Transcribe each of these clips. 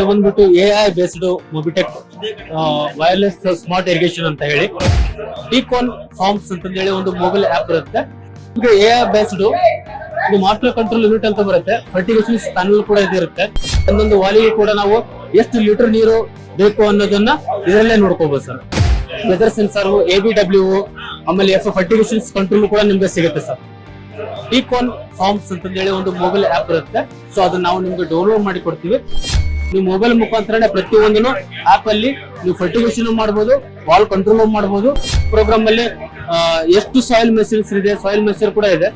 ಬಂದ್ಬಿಟ್ಟು AI based Mobitech wireless smart irrigation ಅಂತ ಹೇಳಿ ಡಿಕಾನ್ ಫಾರ್ಮ್ಸ್ ಅಂತ ಹೇಳಿ ಒಂದು ಮೊಬೈಲ್ ಆಪ್ ಬರುತ್ತೆ. ಈಗ AI ಬೇಸ್ಡ್ ಇದು ಮಾಸ್ಟರ್ ಕಂಟ್ರೋಲ್ ಯೂನಿಟ್ ಅಂತ ಬರುತ್ತೆ. ಫರ್ಟಿಗೇಷನ್ ಪ್ಯಾನಲ್ ಕೂಡ ಇದಿರುತ್ತೆ. ಒಂದೊಂದು ವಾಲಿಗೆ ಕೂಡ ನಾವು ಎಷ್ಟು ಲೀಟರ್ ನೀರು ಬೇಕು ಅನ್ನೋದನ್ನ ಇದರಲ್ಲೇ ನೋಡ್ಕೋಬಹುದು ಸರ್. ವೆದರ್ ಸೆನ್ಸಾರ್, ABW, ಆಮೇಲೆ ಫರ್ಟಿಗೇಷನ್ ಕಂಟ್ರೋಲ್ ಕೂಡ ನಿಮ್ಗೆ ಸಿಗುತ್ತೆ ಸರ್. ಡಿಕಾನ್ ಫಾರ್ಮ್ಸ್ ಅಂತ ಹೇಳಿ ಒಂದು ಮೊಬೈಲ್ ಆಪ್ ಬರುತ್ತೆ. ಸೊ ಅದನ್ನ ನಾವು ನಿಮ್ಗೆ ಡೌನ್ಲೋಡ್ ಮಾಡಿ ಕೊಡ್ತೀವಿ. ನೀವು ಮೊಬೈಲ್ ಮುಖಾಂತರ ಪ್ರತಿಯೊಂದನ್ನು ಆಪ್ ಅಲ್ಲಿ ನೀವು ಫರ್ಟಿಗೇಷನ್ ಮಾಡಬಹುದು, ವಾಲ್ ಕಂಟ್ರೋಲ್ ಮಾಡಬಹುದು. ಪ್ರೋಗ್ರಾಮ್ ಅಲ್ಲಿ ಎಷ್ಟು ಸಾಯಿಲ್ ಮೆಷರ್ಸ್ ಇದೆ, ಸಾಯಿಲ್ ಮೆಷರ್ ಕೂಡ ಇದೆ.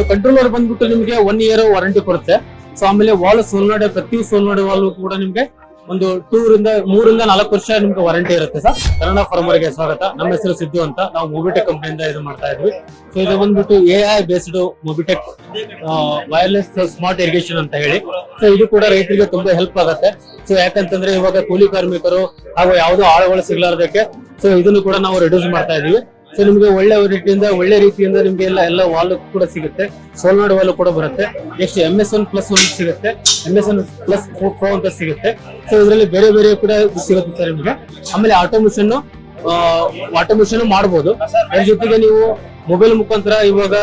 ಕಂಟ್ರೋಲರ್ ಬಂದ್ಬಿಟ್ಟು ನಿಮಗೆ 1 year ವಾರಂಟಿ ಕೊಡುತ್ತೆ. ಸೊ ಆಮೇಲೆ ವಾಲ್ ಸೋಲ್ನಾಡೆ, ಪ್ರತಿ ಸೋಲ್ನಾಡೆ ವಾಲ್ ಕೂಡ ನಿಮ್ಗೆ ಒಂದು 3 ರಿಂದ 4 ವರ್ಷ ನಿಮ್ಗೆ ವಾರಂಟಿ ಇರುತ್ತೆ ಸರ್. ಕನ್ನಡ ಫಾರ್ಮರ್ಗೆ ಸ್ವಾಗತ. ನಮ್ಮ ಹೆಸರು ಸಿದ್ದು ಅಂತ. ನಾವು ಮೊಬಿಟೆಕ್ ಕಂಪನಿಯಿಂದ ಇದು ಮಾಡ್ತಾ ಇದ್ವಿ. ಸೊ ಇದು ಬಂದ್ಬಿಟ್ಟು AI based Mobitech wireless smart irrigation ಅಂತ ಹೇಳಿ. ಸೊ ಇದು ಕೂಡ ರೈತರಿಗೆ ತುಂಬಾ ಹೆಲ್ಪ್ ಆಗುತ್ತೆ. ಸೊ ಯಾಕಂತಂದ್ರೆ ಇವಾಗ ಕೂಲಿ ಕಾರ್ಮಿಕರು ಹಾಗೂ ಯಾವುದೋ ಆಳುಗಳು ಸಿಗ್ಲಾರ್ದಕ್ಕೆ ಸೊ ಇದನ್ನು ಕೂಡ ನಾವು ರೆಡ್ಯೂಸ್ ಮಾಡ್ತಾ ಇದೀವಿ. ಸೊ ನಿಮ್ಗೆ ಒಳ್ಳೆ ರೀತಿಯಿಂದ ನಿಮ್ಗೆ ಎಲ್ಲ ವಾಲ್ ಕೂಡ ಸಿಗುತ್ತೆ. ಸೋಲ್ನಾಡ್ ವಾಲ್ ಕೂಡ ಬರುತ್ತೆ. ನೆಕ್ಸ್ಟ್ MS1+1 ಸಿಗುತ್ತೆ, MS1+Pro ಅಂತ ಸಿಗುತ್ತೆ. ಸೊ ಇದರಲ್ಲಿ ಬೇರೆ ಬೇರೆ ಕೂಡ ಸಿಗುತ್ತೆ ಸರ್ ನಿಮ್ಗೆ. ಆಮೇಲೆ ಆಟೋಮೇಷನ್ ಮಾಡಬಹುದು. ಅದ್ರ ಜೊತೆಗೆ ನೀವು ಮೊಬೈಲ್ ಮುಖಾಂತರ ಇವಾಗ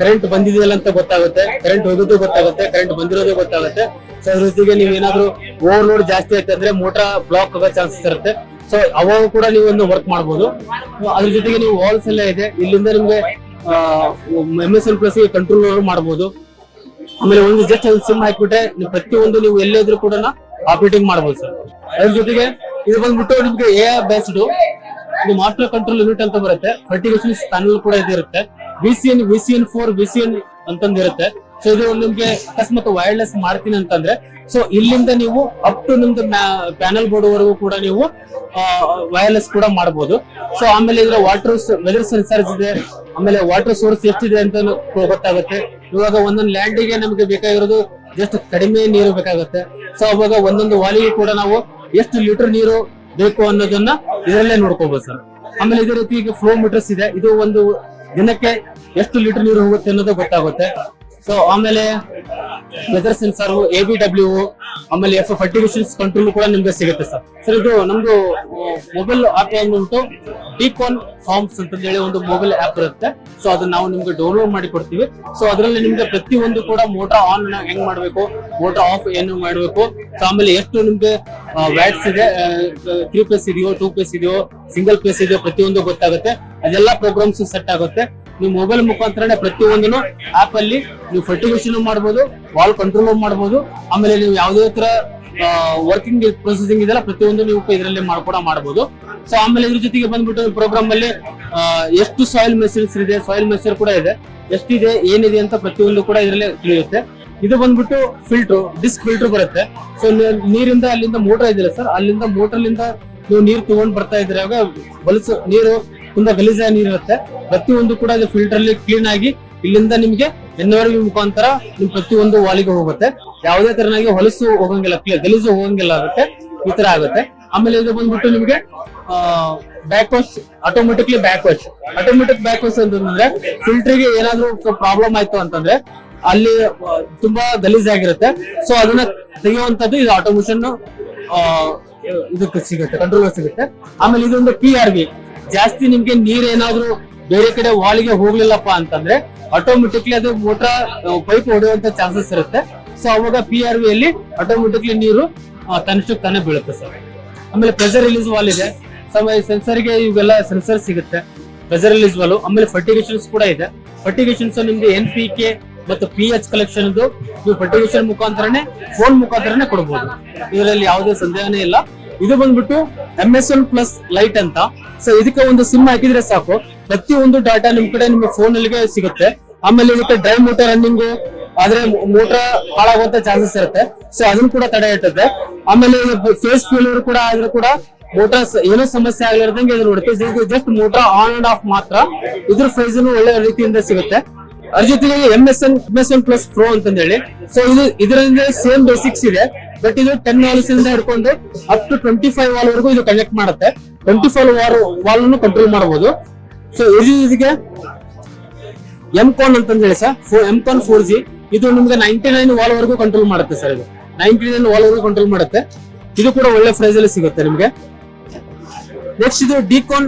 ಕರೆಂಟ್ ಬಂದಿದೆಯಲ್ಲ ಅಂತ ಗೊತ್ತಾಗುತ್ತೆ, ಕರೆಂಟ್ ಹೋಗೋದು ಗೊತ್ತಾಗುತ್ತೆ, ಕರೆಂಟ್ ಬಂದಿರೋದು ಗೊತ್ತಾಗುತ್ತೆ. ಸೊ ಅದ್ರ ಜೊತೆಗೆ ನೀವು ಏನಾದ್ರು ಓವರ್ಲೋಡ್ ಜಾಸ್ತಿ ಆಯ್ತು ಅಂದ್ರೆ ಮೋಟರ್ ಬ್ಲಾಕ್ ಆಗೋ ಚಾನ್ಸಸ್ ಇರುತ್ತೆ. ಸೊ ಅವಾಗ ಕೂಡ ನೀವು ಒಂದು ವರ್ಕ್ ಮಾಡಬಹುದು. ಅದ್ರ ಜೊತೆಗೆ ನೀವು ವಾಲ್ಸ್ ಎಲ್ಲ ಇದೆ. ಇಲ್ಲಿಂದ ನಿಮ್ಗೆ MS1+ ಕಂಟ್ರೋಲ್ ಮಾಡಬಹುದು. ಆಮೇಲೆ ಒಂದು ಜಸ್ಟ್ ಸಿಮ್ ಹಾಕ್ಬಿಟ್ರೆ ನೀವು ಪ್ರತಿಯೊಂದು ನೀವು ಎಲ್ಲೇದ್ರೂ ಕೂಡ ಆಪರೇಟಿಂಗ್ ಮಾಡಬಹುದು ಸರ್. ಅದ್ರ ಜೊತೆಗೆ ಇದು ಬಂದ್ಬಿಟ್ಟು ನಿಮ್ಗೆ AI ಬೇಸ್ಡ್ ಇದು ಮಾಸ್ಟರ್ ಕಂಟ್ರೋಲ್ ಯೂನಿಟ್ ಅಂತ ಬರುತ್ತೆ. ಫರ್ಟಿಗೇಷನ್ ಪ್ಯಾನಲ್ ಕೂಡ ಇದಿರುತ್ತೆ. VCN4 VCN ಅಂತಂದಿರುತ್ತೆ. ಸೊ ಇದು ನಿಮ್ಗೆ ಅಕಸ್ಮಾತ್ ವೈರ್ಲೆಸ್ ಮಾಡ್ತೀನಿ ಅಂತಂದ್ರೆ ಸೊ ಇಲ್ಲಿಂದ ನೀವು ಅಪ್ ಟು ನಿಮ್ದು ಪ್ಯಾನಲ್ ಬೋರ್ಡ್ ವರೆಗೂ ಕೂಡ ನೀವು ವೈರ್ಲೆಸ್ ಕೂಡ ಮಾಡಬಹುದು. ಸೊ ಆಮೇಲೆ ಇದ್ರ ವೆದರ್ ಸೆನ್ಸರ್ಸ್ ಇದೆ. ಆಮೇಲೆ ವಾಟರ್ ಸೋರ್ಸ್ ಎಷ್ಟಿದೆ ಅಂತ ಗೊತ್ತಾಗುತ್ತೆ. ಇವಾಗ ಒಂದೊಂದು ಲ್ಯಾಂಡಿಗೆ ನಮ್ಗೆ ಬೇಕಾಗಿರೋದು ಜಸ್ಟ್ ಕಡಿಮೆ ನೀರು ಬೇಕಾಗುತ್ತೆ. ಸೊ ಅವಾಗ ಒಂದೊಂದು ವಾಲಿಗೆ ಕೂಡ ನಾವು ಎಷ್ಟು ಲೀಟರ್ ನೀರು ಬೇಕು ಅನ್ನೋದನ್ನ ಇದರಲ್ಲೇ ನೋಡ್ಕೋಬಹುದು ಸರ್. ಆಮೇಲೆ ಇದೇ ರೀತಿ ಈಗ ಫ್ಲೋ ಮೀಟರ್ಸ್ ಇದೆ. ಇದು ಒಂದು ದಿನಕ್ಕೆ ಎಷ್ಟು ಲೀಟರ್ ನೀರು ಹೋಗುತ್ತೆ ಅನ್ನೋದು ಗೊತ್ತಾಗುತ್ತೆ. ಸೊ ಆಮೇಲೆ ವೆದರ್ ಸೆನ್ಸಾರ್, ABW, ಆಮೇಲೆ ಫರ್ಟಿಗೇಷನ್ ಕಂಟ್ರೋಲ್ ಕೂಡ ನಿಮ್ಗೆ ಸಿಗುತ್ತೆ ಸರ್. ಸರ್ ಇದು ನಮ್ದು ಮೊಬೈಲ್ ಆಪ್ ಬಂದ್ಬಿಟ್ಟು ಡಿಕಾನ್ ಫಾರ್ಮ್ಸ್ ಅಂತ ಹೇಳಿ ಒಂದು ಮೊಬೈಲ್ ಆಪ್ ಬರುತ್ತೆ. ಸೊ ಅದನ್ನ ನಾವು ನಿಮ್ಗೆ ಡೌನ್ಲೋಡ್ ಮಾಡಿ ಕೊಡ್ತೀವಿ. ಸೊ ಅದರಲ್ಲಿ ನಿಮ್ಗೆ ಪ್ರತಿಯೊಂದು ಕೂಡ ಮೋಟರ್ ಆನ್ ಹೆಂಗ್ ಮಾಡ್ಬೇಕು, ಮೋಟರ್ ಆಫ್ ಏನು ಮಾಡ್ಬೇಕು, ಸೊ ಆಮೇಲೆ ಎಷ್ಟು ನಿಮ್ಗೆ ವ್ಯಾಟ್ಸ್ ಇದೆ, 3 phase ಇದೆಯೋ, 2 phase ಇದೆಯೋ, ಸಿಂಗಲ್ phase ಇದೆಯೋ, ಪ್ರತಿಯೊಂದು ಗೊತ್ತಾಗುತ್ತೆ. ಅದೆಲ್ಲ ಪ್ರೋಗ್ರಾಮ್ಸ್ ಸೆಟ್ ಆಗುತ್ತೆ. ನೀವು ಮೊಬೈಲ್ ಮುಖಾಂತರ ಪ್ರತಿಯೊಂದನ್ನು ಆಪ್ ಅಲ್ಲಿ ನೀವು ಫರ್ಟಿಗೇಷನ್ ಮಾಡಬಹುದು, ವಾಲ್ ಕಂಟ್ರೋಲ್ ಮಾಡಬಹುದು. ಆಮೇಲೆ ನೀವು ಯಾವುದೇ ತರ ವರ್ಕಿಂಗ್ ಪ್ರೊಸೆಸಿಂಗ್ ಇದೆಲ್ಲ ಪ್ರತಿಯೊಂದು ನೀವು ಇದರಲ್ಲಿ ಮಾಡಬಹುದು. ಸೊ ಆಮೇಲೆ ಇದ್ರ ಜೊತೆಗೆ ಬಂದ್ಬಿಟ್ಟು ಪ್ರೋಗ್ರಾಮ್ ಅಲ್ಲಿ ಎಷ್ಟು ಸಾಯಿಲ್ ಮೆಷರ್ಸ್ ಇದೆ, ಸಾಯಿಲ್ ಮೆಷರ್ ಕೂಡ ಇದೆ, ಎಷ್ಟಿದೆ ಏನಿದೆ ಅಂತ ಪ್ರತಿಯೊಂದು ಕೂಡ ಇದರಲ್ಲಿ ತಿಳಿಯುತ್ತೆ. ಇದು ಬಂದ್ಬಿಟ್ಟು ಡಿಸ್ಕ್ ಫಿಲ್ಟರ್ ಬರುತ್ತೆ. ಸೊ ನೀರಿಂದ ಅಲ್ಲಿಂದ ಮೋಟರ್ ಇದೆಯಲ್ಲ ಸರ್, ಅಲ್ಲಿಂದ ಮೋಟರ್ಲಿಂದ ನೀವು ನೀರು ತಗೊಂಡ್ ಬರ್ತಾ ಇದ್ರಾಗ ಹೊಲಸು ನೀರು ತುಂಬಾ ಗಲೀಜಾಗಿ ನೀರು ಇರುತ್ತೆ. ಪ್ರತಿಯೊಂದು ಕೂಡ ಇದು ಫಿಲ್ಟರ್ ಅಲ್ಲಿ ಕ್ಲೀನ್ ಆಗಿ ಇಲ್ಲಿಂದ ನಿಮ್ಗೆ NRV ಮುಖಾಂತರ ನಿಮ್ ಪ್ರತಿಯೊಂದು ವಾಲಿಗೆ ಹೋಗುತ್ತೆ. ಯಾವುದೇ ತರನಾಗಿ ಹೊಲಸು ಹೋಗಂಗಿಲ್ಲ, ಗಲೀಜು ಹೋಗಂಗಿಲ್ಲ ಆಗುತ್ತೆ. ಈ ತರ ಆಗುತ್ತೆ. ಆಮೇಲೆ ಇದು ಬಂದ್ಬಿಟ್ಟು ನಿಮ್ಗೆ back wash, automatic back wash ಅಂತಂದ್ರೆ ಫಿಲ್ಟರ್ ಗೆ ಏನಾದ್ರು ಪ್ರಾಬ್ಲಮ್ ಆಯ್ತು ಅಂತಂದ್ರೆ ಅಲ್ಲಿ ತುಂಬಾ ಗಲೀಜಾಗಿರುತ್ತೆ. ಸೊ ಅದನ್ನ ತೆಗೆಯುವಂತದ್ದು ಇದು ಆಟೋಮೇಷನ್ ಇದಕ್ಕೆ ಸಿಗುತ್ತೆ, ಕಂಟ್ರೋಲ್ ಸಿಗುತ್ತೆ. ಆಮೇಲೆ ಇದೊಂದು PRV, ಜಾಸ್ತಿ ನಿಮ್ಗೆ ನೀರ್ ಏನಾದ್ರು ಬೇರೆ ಕಡೆ ವಾಲಿಗೆ ಹೋಗ್ಲಿಲ್ಲಪ್ಪ ಅಂತಂದ್ರೆ ಆಟೋಮೆಟಿಕ್ಲಿ ಅದು ಮೋಟರ್ ಪೈಪ್ ಹೊಡೆಯುವಂತ ಚಾನ್ಸಸ್ ಇರುತ್ತೆ. ಸೊ ಅವಾಗ PRV ಅಲ್ಲಿ ಆಟೋಮೆಟಿಕ್ಲಿ ನೀರು ತನ್ನಷ್ಟಕ್ಕೆ ತಾನೇ ಬೀಳುತ್ತೆ ಸರ್. ಆಮೇಲೆ ಪ್ರೆಷರ್ ರಿಲೀಸ್ ವಾಲ್ ಇದೆ. ಸೆನ್ಸರ್ಗೆ ಇವೆಲ್ಲ ಸೆನ್ಸರ್ ಸಿಗುತ್ತೆ, ಪ್ರೆಷರ್ ರಿಲೀಸ್ ವಾಲ್. ಆಮೇಲೆ ಫರ್ಟಿಗೇಷನ್ಸ್ ಕೂಡ ಇದೆ. ಫರ್ಟಿಗೇಷನ್ಸ್ ನಿಮ್ಗೆ NPK ಮತ್ತು PH ಕಲೆಕ್ಷನ್ ನೀವು ಫರ್ಟಿಗೇಷನ್ ಮುಖಾಂತರನೇ ಫೋನ್ ಮುಖಾಂತರನೇ ಕೊಡಬಹುದು. ಇದರಲ್ಲಿ ಯಾವುದೇ ಸಂದೇಹನೇ ಇಲ್ಲ. ಇದು ಬಂದ್ಬಿಟ್ಟು MS1+ ಲೈಟ್ ಅಂತ. ಸೊ ಇದಕ್ಕೆ ಒಂದು ಸಿಮ್ ಹಾಕಿದ್ರೆ ಸಾಕು, ಪ್ರತಿಯೊಂದು ಡಾಟಾ ನಿಮ್ ಕಡೆ ನಿಮ್ಮ ಫೋನ್ ಅಲ್ಲಿಗೆ ಸಿಗುತ್ತೆ. ಆಮೇಲೆ ಇದಕ್ಕೆ ಡ್ರೈ ಮೋಟರ್ ರನ್ನಿಂಗ್ ಆದ್ರೆ ಮೋಟರ್ ಹಾಳಾಗುವಂತ ಚಾನ್ಸಸ್ ಇರುತ್ತೆ. ಸೊ ಅದನ್ನು ಕೂಡ ತಡೆ ಇಟ್ಟುತ್ತೆ. ಆಮೇಲೆ ಫೇಸ್ ಫೇಲ್ಯೂರ್ ಕೂಡ ಆದ್ರೂ ಕೂಡ ಮೋಟರ್ ಏನೋ ಸಮಸ್ಯೆ ಆಗಿರೋದಂಗೆ ಇದು ನೋಡುತ್ತೆ. Just motor on and off ಮಾತ್ರ. ಇದ್ರ ಪ್ರೈಸ್ ಒಳ್ಳೆ ರೀತಿಯಿಂದ ಸಿಗುತ್ತೆ. ಅದ್ರ ಜೊತೆಗೆ MS1+Pro ಅಂತ ಹೇಳಿ. ಸೊ ಇದರಿಂದ ಸೇಮ್ ಬೇಸಿಕ್ಸ್ ಇದೆ, ಬಟ್ ಇದು 10 ವಾಲ್ಸ್ ಇಂದ ಹಿಡ್ಕೊಂಡು ಅಪ್ ಟು 25 ವಾಲ್ ವರೆಗೂ ಇದು ಕನೆಕ್ಟ್ ಮಾಡುತ್ತೆ. 25 ವಾಲ್ ಕಂಟ್ರೋಲ್ ಮಾಡಬಹುದು. ಸೊ ಇದಕ್ಕೆ MCON ಅಂತ ಹೇಳಿ ಸರ್, MCON 4G. ಇದು ನಿಮ್ಗೆ 99 ವಾಲ್ ವರೆಗೂ ಕಂಟ್ರೋಲ್ ಮಾಡುತ್ತೆ ಸರ್. ಇದು 99 ವಾಲ್ ವರೆಗೂ ಕಂಟ್ರೋಲ್ ಮಾಡುತ್ತೆ. ಇದು ಕೂಡ ಒಳ್ಳೆ ಪ್ರೈಸ್ ಅಲ್ಲಿ ಸಿಗುತ್ತೆ ನಿಮ್ಗೆ. ನೆಕ್ಸ್ಟ್ ಇದು ಡಿಕಾನ್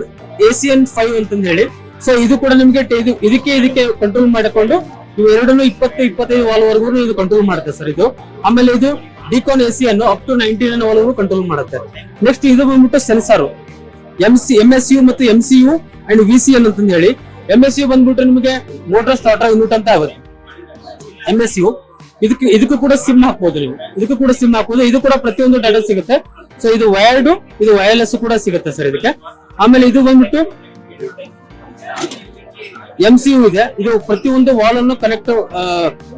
ACN 5 ಅಂತಂದು ಹೇಳಿ. ಸೊ ಇದು ಕೂಡ ನಿಮ್ಗೆ ಇದಕ್ಕೆ ಕಂಟ್ರೋಲ್ ಮಾಡಿಕೊಂಡು ಇವು ಎರಡನ್ನು 20-25 ವಾಲ್ ವರೆಗೂ ಇದು ಕಂಟ್ರೋಲ್ ಮಾಡುತ್ತೆ ಸರ್ ಇದು. ಆಮೇಲೆ ಇದು ಡಿಕಾನ್ ACN ಅಪ್ ಟು 99 ವಾಲ್ ವರೆಗೂ ಕಂಟ್ರೋಲ್ ಮಾಡುತ್ತೆ. ನೆಕ್ಸ್ಟ್ ಇದು ಬಂದ್ಬಿಟ್ಟು ಸೆನ್ಸಾರ್ MSU ಮತ್ತು MCU ಅಂಡ್ VCN ಅಂತಂದು ಹೇಳಿ. MSU ಬಂದ್ಬಿಟ್ಟು ನಿಮಗೆ ಮೋಟರ್ ಸ್ಟಾರ್ಟರ್ ಯೂನಿಟ್ ಅಂತ ಆಗುತ್ತೆ. MSU ಇದಕ್ಕೂ ಕೂಡ ಸಿಮ್ ಹಾಕ್ಬೋದು ನೀವು, ಇದಕ್ಕೂ ಕೂಡ ಸಿಮ್ ಹಾಕ್ಬೋದು. ಇದು ಕೂಡ ಪ್ರತಿಯೊಂದು ಡಾಟಾ ಸಿಗುತ್ತೆ. ಸೊ ಇದು ವೈರ್ಡ್, ಇದು ವೈರ್ಲೆಸ್ ಕೂಡ ಸಿಗುತ್ತೆ ಸರ್ ಇದಕ್ಕೆ. ಆಮೇಲೆ ಇದು ಬಂದ್ಬಿಟ್ಟು MCU ಇದೆ, ಇದು ಪ್ರತಿಯೊಂದು ವಾಲ್ ಅನ್ನು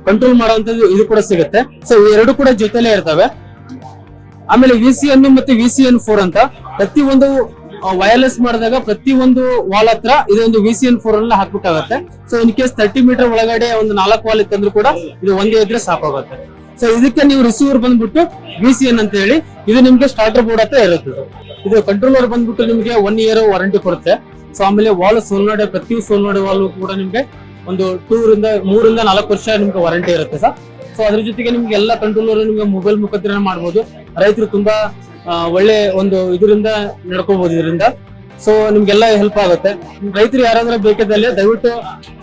ಕಂಟ್ರೋಲ್ ಮಾಡುವಂತದ್ದು ಇದು ಕೂಡ ಸಿಗುತ್ತೆ. ಸೊ ಇವೆರಡು ಕೂಡ ಜೊತೆಲೇ ಇರ್ತವೆ. ಆಮೇಲೆ VCN ಮತ್ತು VCN 4 ಅಂತ ಪ್ರತಿಯೊಂದು ವೈರ್ಲೆಸ್ ಮಾಡಿದಾಗ ಪ್ರತಿಯೊಂದು ವಾಲ್ ಹತ್ರ ಇದೊಂದು VCN 4 ಅನ್ನ ಹಾಕ್ಬೇಕಾಗತ್ತೆ. ಸೊ ಇನ್ ಕೇಸ್ 30 ಮೀಟರ್ ಒಳಗಡೆ ಒಂದು 4 ವಾಲ್ ಇತ್ತಂದ್ರೂ ಕೂಡ ಇದು ಒಂದೇ ಇದ್ರೆ ಸಾಕಾಗುತ್ತೆ. ಸೊ ಇದಕ್ಕೆ ನೀವು ರಿಸೀವರ್ ಬಂದ್ಬಿಟ್ಟು VCN ಅಂತ ಹೇಳಿ, ಇದು ನಿಮ್ಗೆ ಸ್ಟಾರ್ಟರ್ ಬೋರ್ಡ್ ಹತ್ರ ಇರುತ್ತೆ. ಇದು ಕಂಟ್ರೋಲರ್ ಬಂದ್ಬಿಟ್ಟು ನಿಮ್ಗೆ 1 ಇಯರ್ ವಾರಂಟಿ ಕೊಡುತ್ತೆ. ಸೊ ಆಮೇಲೆ ವಾಲ್ ಸೋಲ್ನಾಡೆ, ಪ್ರತಿ ಸೋಲ್ನಾಡೆ ವಾಲ್ ಕೂಡ ನಿಮ್ಗೆ ಒಂದು 3 ರಿಂದ 4 ವರ್ಷ ನಿಮ್ಗೆ ವಾರಂಟಿ ಇರುತ್ತೆ ಸರ್. ಸೊ ಅದ್ರ ಜೊತೆಗೆ ನಿಮ್ಗೆ ಎಲ್ಲ ಕಂಟ್ರೋಲರ್ ನಿಮ್ಗೆ ಮೊಬೈಲ್ ಮುಖಾಂತರ ಮಾಡ್ಬೋದು. ರೈತರು ತುಂಬಾ ಒಳ್ಳೆ ಒಂದು ಇದರಿಂದ ನಡ್ಕೋಬಹುದು ಇದರಿಂದ. ಸೊ ನಿಮ್ಗೆಲ್ಲ ಹೆಲ್ಪ್ ಆಗುತ್ತೆ. ರೈತರು ಯಾರಾದ್ರೂ ಬೇಕಿದ್ದಲ್ಲಿ ದಯವಿಟ್ಟು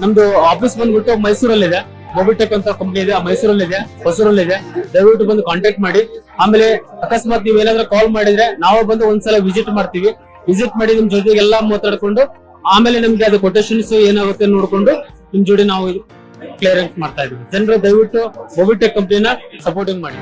ನಮ್ದು ಆಫೀಸ್ ಬಂದ್ಬಿಟ್ಟು ಮೈಸೂರಲ್ಲಿದೆ, ಮೊಬಿಟೆಕ್ ಅಂತ ಕಂಪ್ನಿ ಇದೆ, ಮೈಸೂರಲ್ಲಿದೆ, ಹೊಸೂರಲ್ಲಿದೆ. ದಯವಿಟ್ಟು ಬಂದು ಕಾಂಟ್ಯಾಕ್ಟ್ ಮಾಡಿ. ಆಮೇಲೆ ಅಕಸ್ಮಾತ್ ನೀವ್ ಏನಾದ್ರೂ ಕಾಲ್ ಮಾಡಿದ್ರೆ ನಾವು ಬಂದು ಒಂದ್ಸಲ ವಿಸಿಟ್ ಮಾಡ್ತೀವಿ. ವಿಸಿಟ್ ಮಾಡಿ ನಿಮ್ ಜೊತೆಗೆಲ್ಲ ಮಾತಾಡ್ಕೊಂಡು ಆಮೇಲೆ ನಮ್ಗೆ ಅದು ಕೊಟೇಶನ್ಸ್ ಏನಾಗುತ್ತೆ ನೋಡ್ಕೊಂಡು ನಿಮ್ ಜೋಡಿ ನಾವು ಕ್ಲಿಯರೆನ್ಸ್ ಮಾಡ್ತಾ ಇದೀವಿ. ಜನರು ದಯವಿಟ್ಟು ಮೊಬಿಟೆಕ್ ಕಂಪ್ನಿನ ಸಪೋರ್ಟಿಂಗ್ ಮಾಡಿ.